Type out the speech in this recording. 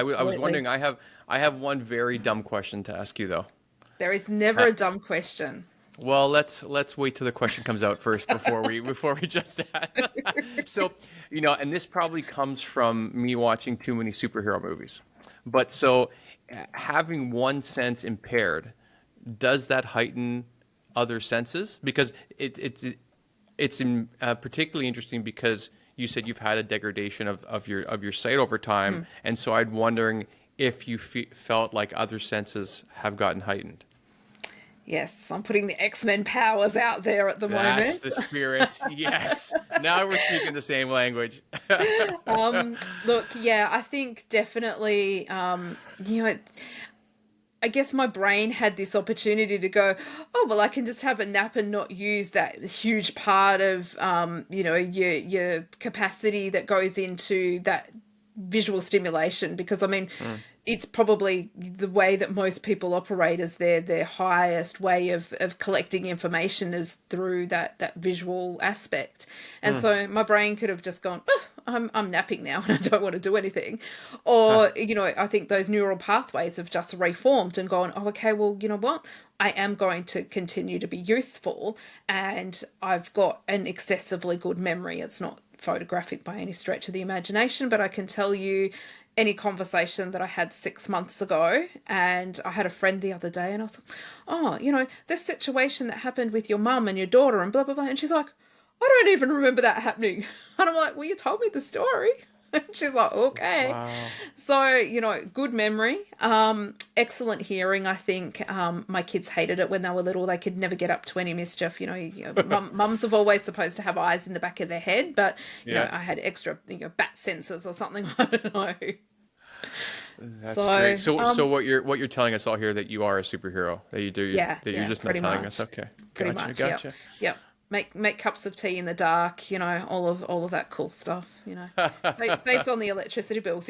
I was Absolutely. wondering. I have one very dumb question to ask you though. There is never Ha- a dumb question. Well, let's wait till the question comes out first before we just that. So, and this probably comes from me watching too many superhero movies. But so having one sense impaired, does that heighten other senses? Because it's particularly interesting because you said you've had a degradation of your sight over time, Hmm. and so I'm wondering if you felt like other senses have gotten heightened. Yes, I'm putting the X-Men powers out there at the That's moment. the spirit. Yes. Now we're speaking the same language. Look, yeah, I think definitely, I guess my brain had this opportunity to go, oh, well, I can just have a nap and not use that huge part of, your capacity that goes into that visual stimulation. Because I mean, Mm, it's probably the way that most people operate as their highest way of collecting information is through that visual aspect. And mm, so my brain could have just gone, oh, I'm napping now and I don't want to do anything. huh, Or, I think those neural pathways have just reformed and gone, oh, okay, well, you know what? I am going to continue to be useful and I've got an excessively good memory. It's not photographic by any stretch of the imagination, but I can tell you any conversation that I had 6 months ago. And I had a friend the other day and I was like, oh, this situation that happened with your mum and your daughter and blah, blah, blah. And she's like, I don't even remember that happening. And I'm like, well, you told me the story. And she's like, okay. wow. So, good memory, excellent hearing. I think my kids hated it when they were little. They could never get up to any mischief. Mums have always supposed to have eyes in the back of their head, but, Yeah, I had extra, bat sensors or something. I don't know. that's great. So, So what you're telling us all here that you are a superhero, yeah, that you're yeah, just not pretty telling us. much. Okay. Pretty Gotcha, much, yep. gotcha. Yep. Make cups of tea in the dark, all of that cool stuff. Saves on the electricity bills.